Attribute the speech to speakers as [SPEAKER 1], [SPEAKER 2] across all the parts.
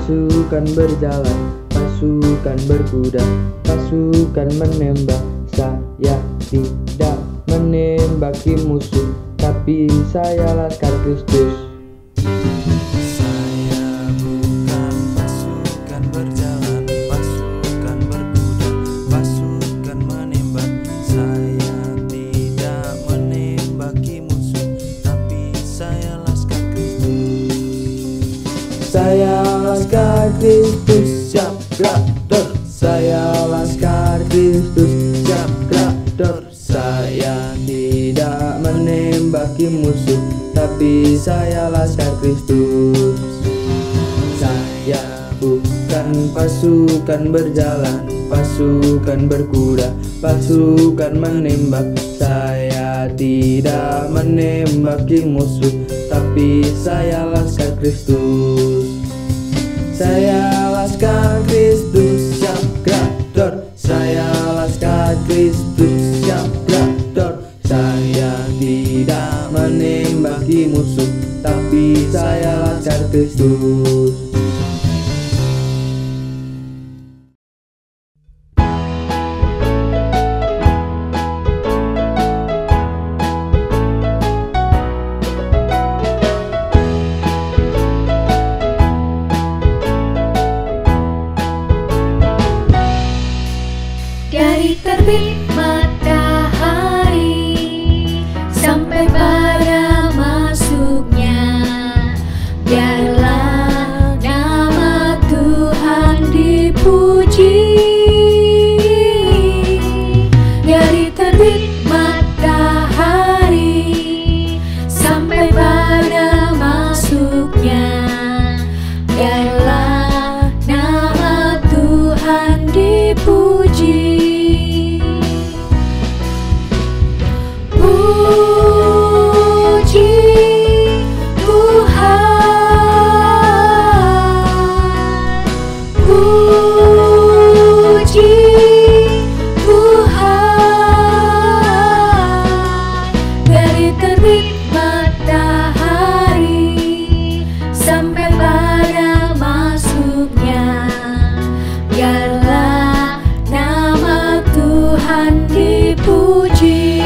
[SPEAKER 1] pasukan berjalan, pasukan berkuda, pasukan menembak. Saya tidak menembaki musuh, tapi saya laskar Kristus.
[SPEAKER 2] Saya bukan pasukan berjalan, pasukan berkuda, pasukan menembak. Saya tidak menembaki musuh, tapi saya laskar Kristus.
[SPEAKER 1] Saya laskar Kristus, siap gladiator. Saya laskar Kristus, siap gladiator. Saya tidak menembaki musuh, tapi saya laskar Kristus. Saya bukan pasukan berjalan, pasukan berkuda, pasukan menembak. Saya tidak menembaki musuh, tapi saya laskar Kristus. Saya laskar Kristus, siap gladiator. Saya laskar Kristus, siap gladiator. Saya tidak menembaki musuh, tapi saya laskar Kristus.
[SPEAKER 3] Dari terbit matahari sampai pada masuknya, biarlah nama Tuhan dipuji. Dari terbit matahari sampai pada masuknya, biarlah nama Tuhan dipuji. Puji Tuhan, puji Tuhan. Dari terbit matahari sampai pada masuknya, biarlah nama Tuhan dipuji.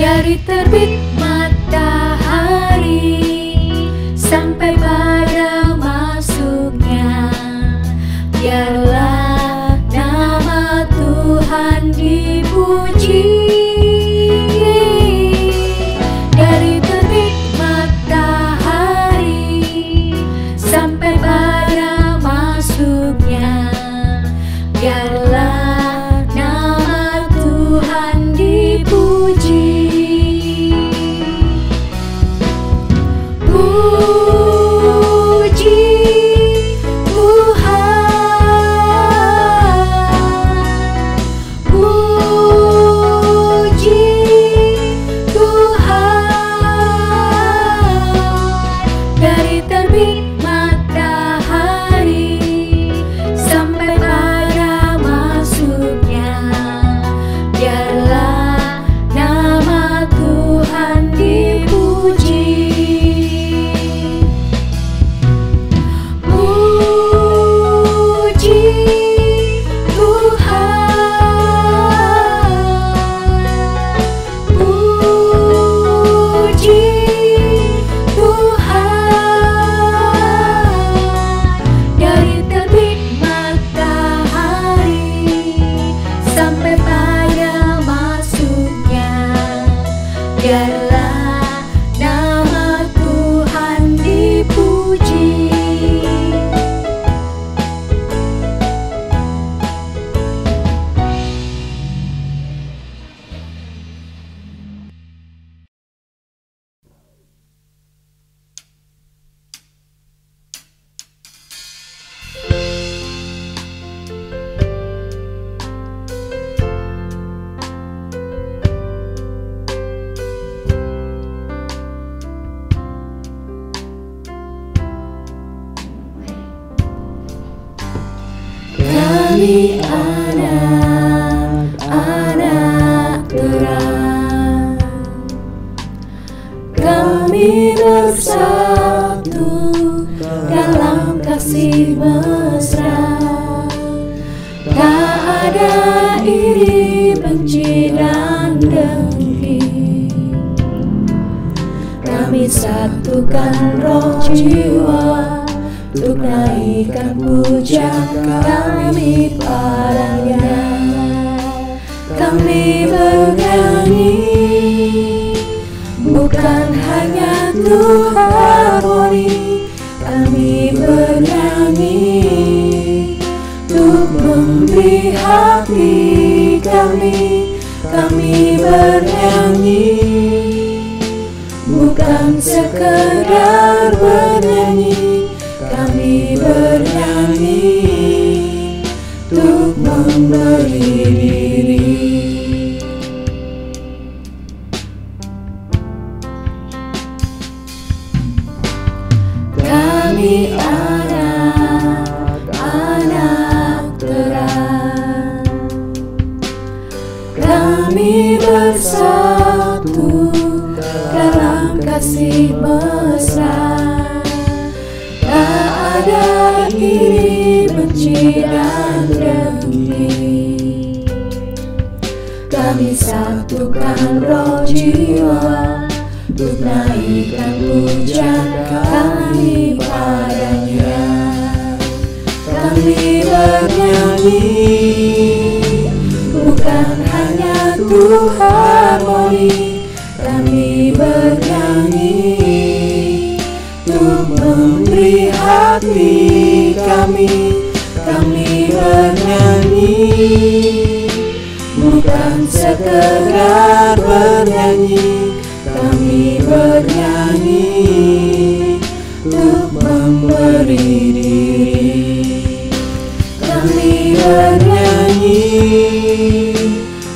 [SPEAKER 3] Dari terbit matahari sampai pada masuknya, biarlah nama Tuhan dipuji. Dari terbit matahari sampai pada masuknya, biarlah nama Tuhan dipuji. Puji Tuhan, puji Tuhan. Dari terbit matahari sampai pada masuknya, biarlah nama Tuhan dipuji. Puji Tuhan, puji Tuhan. Dari terbit matahari sampai pada masuknya, biarlah nama Tuhan dipuji. Kami anak-anak terang, bersatu dalam kasih mesra. Tak ada iri, benci, dan dengki. Kami satukan roh jiwa untuk naikkan puja kami padanya. Kami bernyanyi bukan hanya untuk harmoni. Kami bernyanyi untuk memberi hati kami. Kami bernyanyi bukan sekedar bernyanyi. Kami bernyanyi untuk memberi diri. Kami anak-anak terang. Kami bersatu dalam kasih mesra. Tak ada iri, benci, dan dengki. Kami satukan roh jiwa untuk naikkan puja kami padanya. Kami bernyanyi bukan hanya untuk harmoni. Kami bernyanyi untuk memberi hati kami. Kami bernyanyi bukan sekedar bernyanyi. Kami bernyanyi untuk memberi diri. Kami bernyanyi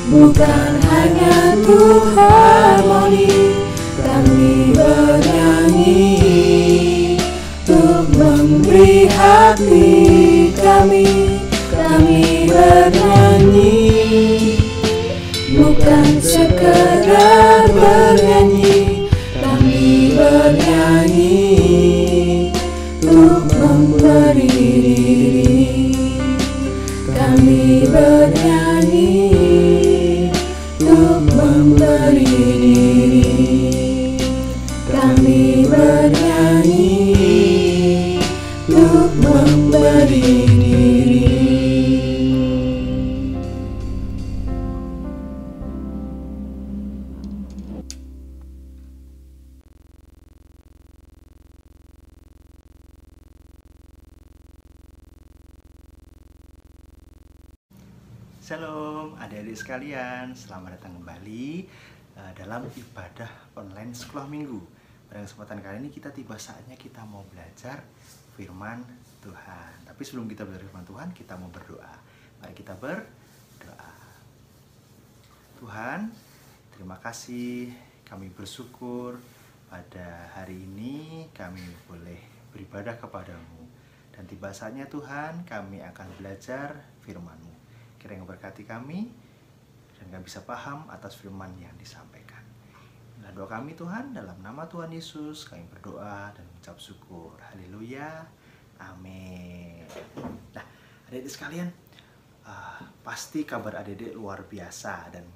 [SPEAKER 3] bukan hanya untuk harmoni. Kami bernyanyi untuk memberi hati kami. Kami bernyanyi bukan sekedar bernyanyi. Kami bernyanyi untuk memberi diri. Kami bernyanyi untuk memberi diri. Kami bernyanyi untuk memberi diri.
[SPEAKER 4] Shalom adik-adik sekalian, selamat datang kembali dalam ibadah online sekolah minggu. Pada kesempatan kali ini kita tiba saatnya kita mau belajar firman Tuhan. Tapi sebelum kita belajar firman Tuhan, kita mau berdoa. Mari kita berdoa. Tuhan, terima kasih, kami bersyukur pada hari ini kami boleh beribadah kepadamu. Dan tiba saatnya Tuhan, kami akan belajar firman-Mu. Kiranya berkati kami dan kami bisa paham atas firman yang disampaikan. Inilah doa kami Tuhan, dalam nama Tuhan Yesus kami berdoa dan mengucap syukur. Haleluya, amin. Nah, adik-adik sekalian, pasti kabar adik-adik luar biasa. Dan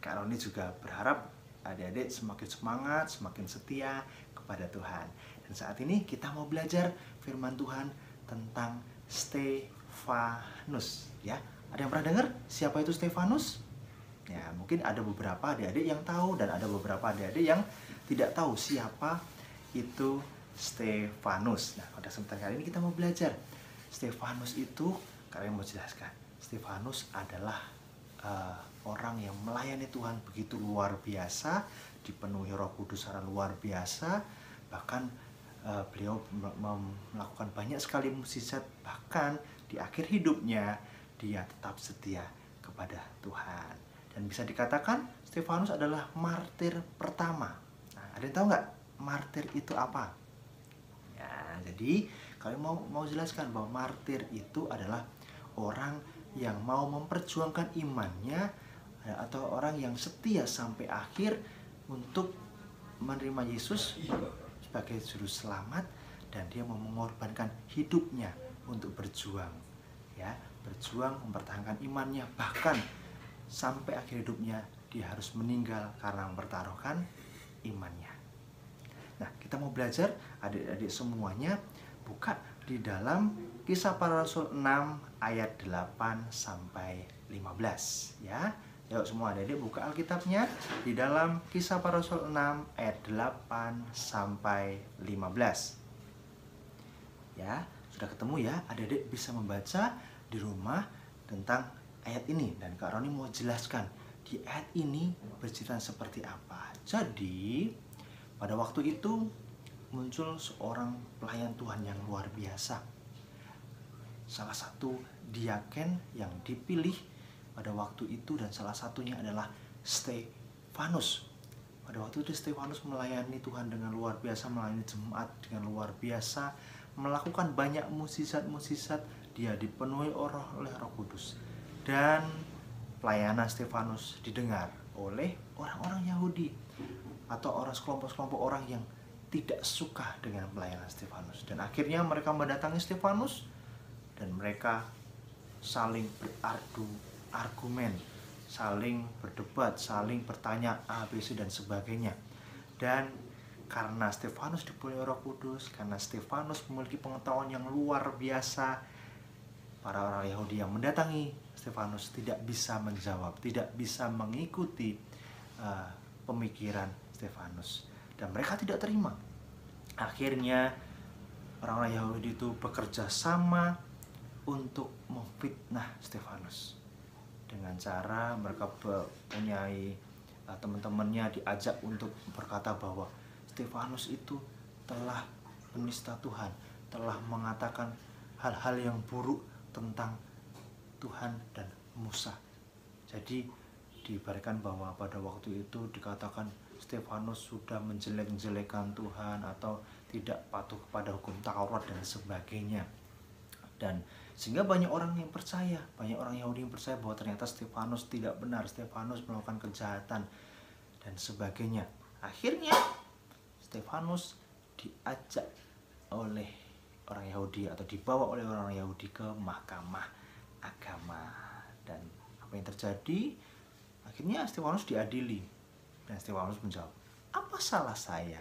[SPEAKER 4] Kak Roni juga berharap adik-adik semakin semangat, semakin setia kepada Tuhan. Dan saat ini kita mau belajar firman Tuhan tentang Stefanus, ya. Ada yang pernah dengar siapa itu Stefanus? Ya, mungkin ada beberapa adik-adik yang tahu dan ada beberapa adik-adik yang tidak tahu siapa itu Stefanus. Nah, pada kesempatan kali ini kita mau belajar. Stefanus itu, kalian mau jelaskan. Stefanus adalah orang yang melayani Tuhan begitu luar biasa, dipenuhi Roh Kudus secara luar biasa. Bahkan beliau melakukan banyak sekali mukjizat, bahkan di akhir hidupnya dia tetap setia kepada Tuhan. Dan bisa dikatakan Stefanus adalah martir pertama. Nah, ada yang tahu nggak martir itu apa? Ya, jadi kalian mau jelaskan bahwa martir itu adalah orang yang mau memperjuangkan imannya, atau orang yang setia sampai akhir untuk menerima Yesus sebagai juru selamat dan dia mau mengorbankan hidupnya untuk berjuang, ya, berjuang mempertahankan imannya, bahkan sampai akhir hidupnya dia harus meninggal karena mempertaruhkan imannya. Nah, kita mau belajar, adik-adik semuanya buka di dalam Kisah Para Rasul 6 ayat 8 sampai 15 ya. Yuk semua adik-adik buka Alkitabnya di dalam Kisah Para Rasul 6 ayat 8 sampai 15. Ya, sudah ketemu ya? Adik-adik bisa membaca di rumah tentang ayat ini, dan Kak Roni mau jelaskan di ayat ini bercerita seperti apa. Jadi, pada waktu itu muncul seorang pelayan Tuhan yang luar biasa. Salah satu diaken yang dipilih pada waktu itu, dan salah satunya adalah Stefanus. Pada waktu itu Stefanus melayani Tuhan dengan luar biasa, melayani jemaat dengan luar biasa, melakukan banyak mukjizat-mukjizat. Dia dipenuhi oleh Roh Kudus, dan pelayanan Stefanus didengar oleh orang-orang Yahudi atau orang sekelompok orang yang tidak suka dengan pelayanan Stefanus. Dan akhirnya mereka mendatangi Stefanus dan mereka saling beradu argumen, saling berdebat, saling bertanya ABC dan sebagainya. Dan karena Stefanus dipenuhi Roh Kudus, karena Stefanus memiliki pengetahuan yang luar biasa, para orang Yahudi yang mendatangi Stefanus tidak bisa menjawab, tidak bisa mengikuti pemikiran Stefanus, dan mereka tidak terima. Akhirnya orang-orang Yahudi itu bekerja sama untuk memfitnah Stefanus dengan cara mereka mempunyai teman-temannya diajak untuk berkata bahwa Stefanus itu telah menista Tuhan, telah mengatakan hal-hal yang buruk tentang Tuhan dan Musa. Jadi diibaratkan bahwa pada waktu itu dikatakan Stefanus sudah menjelek-jelekan Tuhan atau tidak patuh kepada hukum Taurat dan sebagainya. Dan sehingga banyak orang yang percaya, banyak orang Yahudi yang percaya bahwa ternyata Stefanus tidak benar, Stefanus melakukan kejahatan dan sebagainya. Akhirnya Stefanus diajak oleh orang Yahudi atau dibawa oleh orang Yahudi ke mahkamah agama. Dan apa yang terjadi? Akhirnya Stefanus diadili, dan Stefanus menjawab, apa salah saya?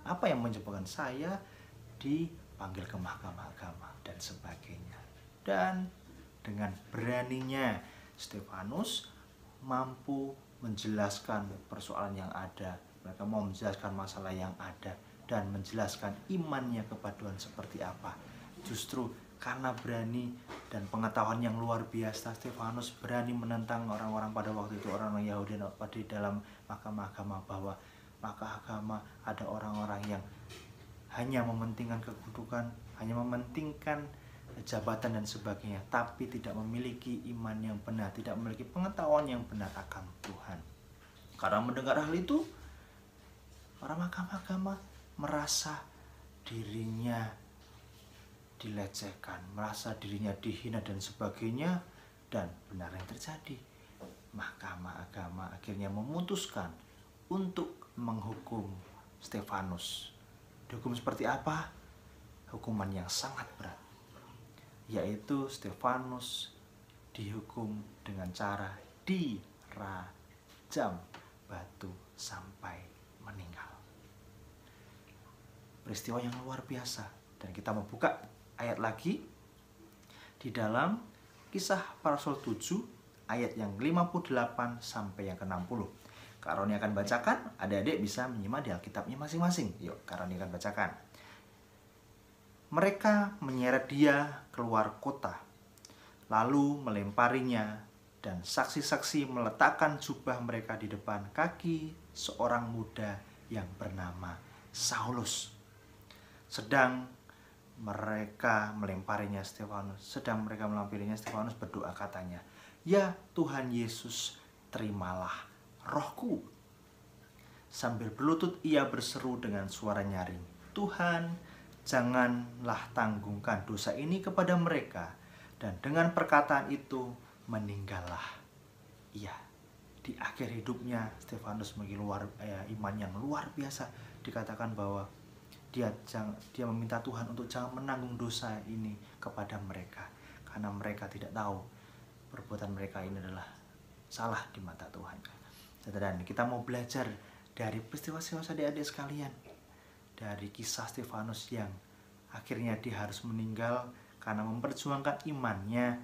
[SPEAKER 4] Apa yang menyebabkan saya dipanggil ke mahkamah agama dan sebagainya? Dan dengan beraninya Stefanus mampu menjelaskan persoalan yang ada. Mereka mau menjelaskan masalah yang ada dan menjelaskan imannya kepada Tuhan seperti apa. Justru karena berani dan pengetahuan yang luar biasa, Stefanus berani menentang orang-orang pada waktu itu, orang-orang Yahudi di dalam mahkamah agama, bahwa mahkamah agama ada orang-orang yang hanya mementingkan kedudukan, hanya mementingkan jabatan dan sebagainya, tapi tidak memiliki iman yang benar, tidak memiliki pengetahuan yang benar akan Tuhan. Karena mendengar hal itu, orang mahkamah agama merasa dirinya dilecehkan, merasa dirinya dihina dan sebagainya. Dan benar yang terjadi, mahkamah agama akhirnya memutuskan untuk menghukum Stefanus. Dihukum seperti apa? Hukuman yang sangat berat, yaitu Stefanus dihukum dengan cara dirajam batu sampai meninggal. Peristiwa yang luar biasa. Dan kita membuka ayat lagi di dalam Kisah Para Rasul 7 ayat yang 58 sampai yang ke-60. Kak Roni akan bacakan, adik-adik bisa menyimak di Alkitabnya masing-masing. Yuk, Kak Roni akan bacakan. Mereka menyeret dia keluar kota, lalu melemparinya, dan saksi-saksi meletakkan jubah mereka di depan kaki seorang muda yang bernama Saulus. Sedang mereka melemparinya, Stefanus berdoa, katanya, ya Tuhan Yesus, terimalah rohku. Sambil berlutut ia berseru dengan suara nyaring, Tuhan, janganlah tanggungkan dosa ini kepada mereka. Dan dengan perkataan itu meninggallah ia. Di akhir hidupnya Stefanus memiliki iman yang luar biasa. Dikatakan bahwa dia meminta Tuhan untuk jangan menanggung dosa ini kepada mereka, karena mereka tidak tahu perbuatan mereka ini adalah salah di mata Tuhan. Dan kita mau belajar dari peristiwa adik-adik sekalian, dari kisah Stefanus yang akhirnya dia harus meninggal karena memperjuangkan imannya.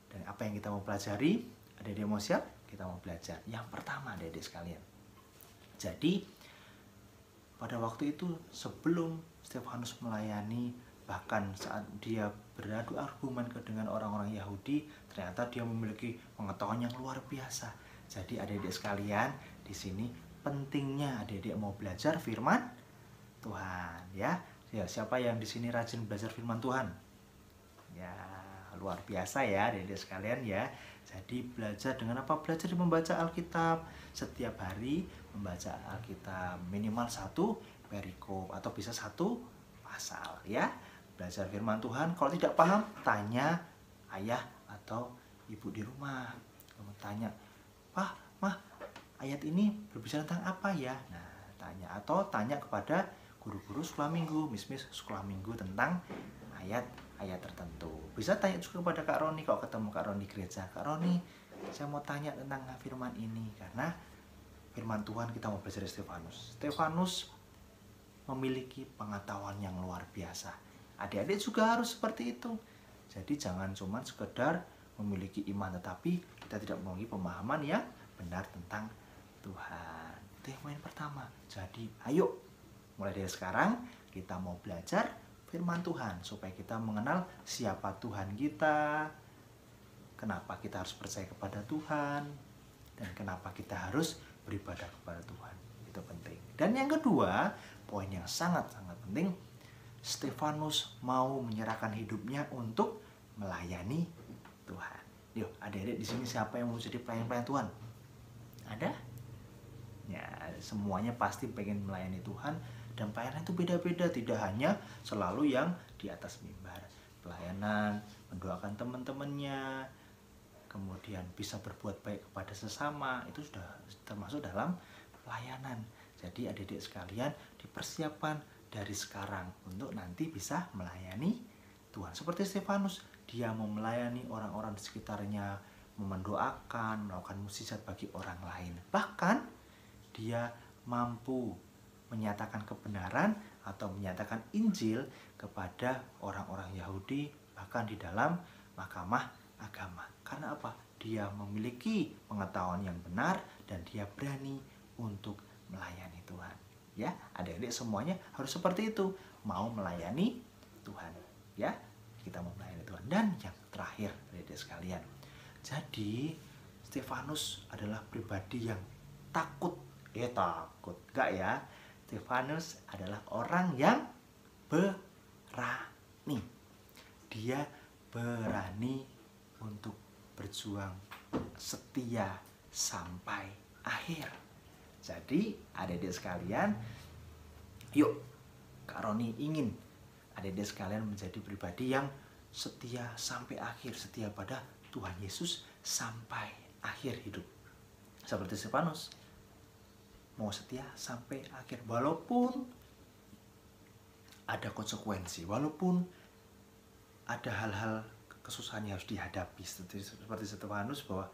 [SPEAKER 4] Dan apa yang kita mau pelajari? Adik-adik mau siap? Kita mau belajar. Yang pertama, adik-adik sekalian. Jadi pada waktu itu sebelum Stefanus melayani, bahkan saat dia beradu argumen dengan orang-orang Yahudi, ternyata dia memiliki pengetahuan yang luar biasa. Jadi adik-adik sekalian, di sini pentingnya adik-adik mau belajar firman Tuhan, ya. Siapa yang di sini rajin belajar firman Tuhan? Ya, luar biasa ya adik-adik sekalian ya. Jadi belajar dengan apa? Belajar membaca Alkitab setiap hari, membaca Alkitab minimal 1 perikop atau bisa 1 pasal ya. Belajar firman Tuhan, kalau tidak paham tanya ayah atau ibu di rumah. Kamu tanya, "Pak, Mah, ayat ini berbicara tentang apa ya?" Nah, tanya atau tanya kepada guru-guru sekolah minggu, mis-mis sekolah minggu tentang ayat tertentu. Bisa tanya juga kepada Kak Roni kalau ketemu Kak Roni di gereja. "Kak Roni, saya mau tanya tentang firman ini," karena firman Tuhan kita mau belajar dari Stefanus. Stefanus memiliki pengetahuan yang luar biasa. Adik-adik juga harus seperti itu. Jadi jangan cuma sekedar memiliki iman, tetapi kita tidak memiliki pemahaman yang benar tentang Tuhan. Itu yang poin pertama. Jadi ayo mulai dari sekarang kita mau belajar firman Tuhan supaya kita mengenal siapa Tuhan kita, kenapa kita harus percaya kepada Tuhan, dan kenapa kita harus beribadah kepada Tuhan. Itu penting. Dan yang kedua, poin yang sangat-sangat penting, Stefanus mau menyerahkan hidupnya untuk melayani Tuhan. Yuk, adik-adik di sini siapa yang mau jadi pelayan-pelayan Tuhan? Ada? Ya, semuanya pasti pengen melayani Tuhan, dan pelayanan itu beda-beda, tidak hanya selalu yang di atas mimbar. Pelayanan, mendoakan teman-temannya, kemudian bisa berbuat baik kepada sesama, itu sudah termasuk dalam pelayanan. Jadi adik-adik sekalian dipersiapkan dari sekarang untuk nanti bisa melayani Tuhan. Seperti Stefanus, dia mau melayani orang-orang di sekitarnya, mendoakan, melakukan mukjizat bagi orang lain. Bahkan dia mampu menyatakan kebenaran atau menyatakan Injil kepada orang-orang Yahudi, bahkan di dalam mahkamah agama. Karena apa? Dia memiliki pengetahuan yang benar dan dia berani untuk melayani Tuhan. Ya, adik-adik semuanya harus seperti itu, mau melayani Tuhan. Ya, kita mau melayani Tuhan. Dan yang terakhir, adik-adik sekalian. Jadi, Stefanus adalah pribadi yang takut. Takut. Enggak ya? Stefanus adalah orang yang berani. Dia berani untuk berjuang setia sampai akhir. Jadi adik-adik sekalian, yuk Kak Roni ingin adik-adik sekalian menjadi pribadi yang setia sampai akhir, setia pada Tuhan Yesus sampai akhir hidup. Seperti Stefanus, mau setia sampai akhir, walaupun ada konsekuensi, walaupun ada hal-hal kesusahan yang harus dihadapi, seperti Stefanus, bahwa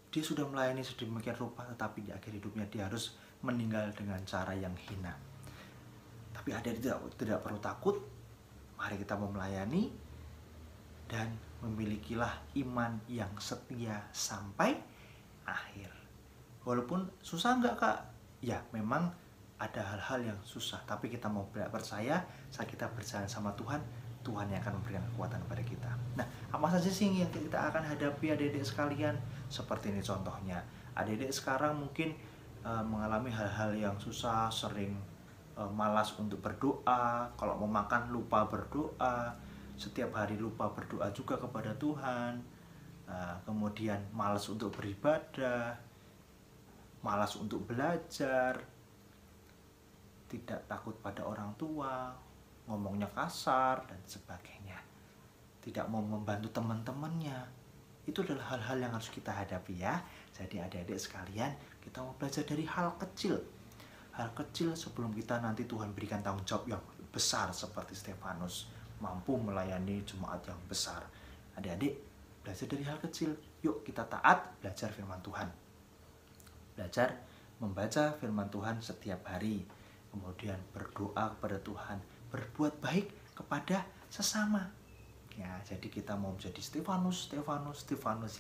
[SPEAKER 4] dia sudah melayani sedemikian rupa, tetapi di akhir hidupnya dia harus meninggal dengan cara yang hina. Tapi ada tidak perlu takut. Mari kita mau melayani dan memilikilah iman yang setia sampai akhir. Walaupun susah enggak Kak? Ya memang ada hal-hal yang susah, tapi kita mau percaya saat kita berjalan sama Tuhan, Tuhan yang akan memberikan kekuatan kepada kita. Nah, apa saja sih yang kita akan hadapi adik-adik sekalian? Seperti ini contohnya, adik-adik sekarang mungkin mengalami hal-hal yang susah, sering malas untuk berdoa, kalau mau makan lupa berdoa, setiap hari lupa berdoa juga kepada Tuhan, kemudian malas untuk beribadah, malas untuk belajar, tidak takut pada orang tua, ngomongnya kasar dan sebagainya, tidak mau membantu teman-temannya. Itu adalah hal-hal yang harus kita hadapi ya. Jadi adik-adik sekalian, kita mau belajar dari hal kecil. Hal kecil sebelum kita nanti Tuhan berikan tanggung jawab yang besar seperti Stefanus, mampu melayani jemaat yang besar. Adik-adik, belajar dari hal kecil. Yuk kita taat belajar firman Tuhan. Belajar membaca firman Tuhan setiap hari. Kemudian berdoa kepada Tuhan, berbuat baik kepada sesama. Ya, jadi kita mau menjadi Stefanus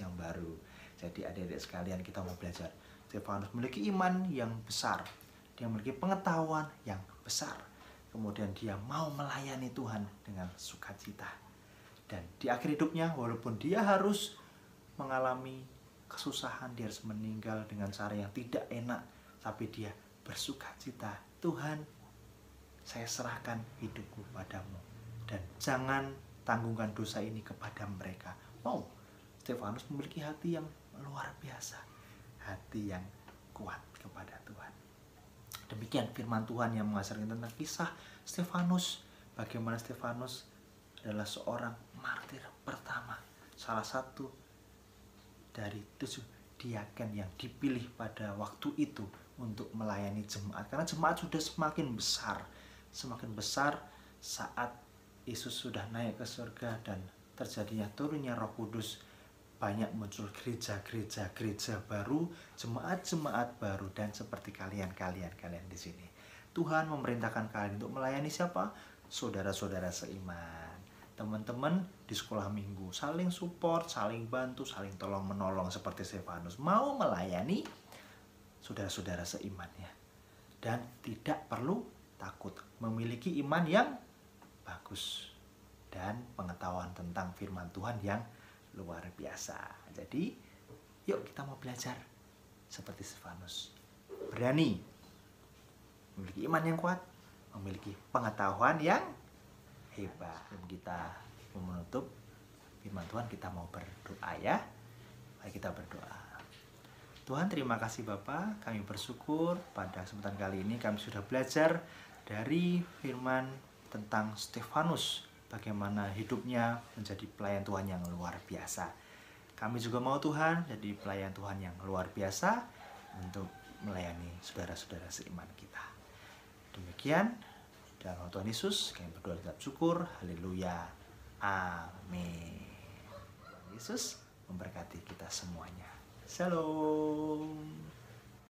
[SPEAKER 4] yang baru. Jadi adik-adik sekalian, kita mau belajar. Stefanus memiliki iman yang besar. Dia memiliki pengetahuan yang besar. Kemudian dia mau melayani Tuhan dengan sukacita. Dan di akhir hidupnya, walaupun dia harus mengalami kesusahan, dia harus meninggal dengan cara yang tidak enak, tapi dia bersukacita. Tuhan, saya serahkan hidupku padamu, dan jangan tanggungan dosa ini kepada mereka. Wow, Stefanus memiliki hati yang luar biasa, hati yang kuat kepada Tuhan. Demikian firman Tuhan yang mengajarkan tentang kisah Stefanus. Bagaimana Stefanus adalah seorang martir pertama, salah satu dari 7 diaken yang dipilih pada waktu itu untuk melayani jemaat. Karena jemaat sudah semakin besar saat Yesus sudah naik ke surga dan terjadinya turunnya Roh Kudus. Banyak muncul gereja baru, jemaat baru, dan seperti kalian di sini. Tuhan memerintahkan kalian untuk melayani siapa? Saudara-saudara seiman, teman-teman di sekolah minggu, saling support, saling bantu, saling tolong-menolong seperti Stefanus, mau melayani saudara-saudara seimannya. Dan tidak perlu takut, memiliki iman yang bagus dan pengetahuan tentang firman Tuhan yang luar biasa. Jadi, yuk kita mau belajar seperti Stefanus. Berani, memiliki iman yang kuat, memiliki pengetahuan yang hebat. Dan kita menutup firman Tuhan, kita mau berdoa ya. Mari kita berdoa. Tuhan, terima kasih Bapa, kami bersyukur pada kesempatan kali ini kami sudah belajar dari firman tentang Stefanus, bagaimana hidupnya menjadi pelayan Tuhan yang luar biasa. Kami juga mau Tuhan jadi pelayan Tuhan yang luar biasa untuk melayani saudara-saudara seiman kita. Demikian, dalam nama Tuhan Yesus kami berdoa tetap syukur. Haleluya. Amin. Yesus memberkati kita semuanya. Shalom.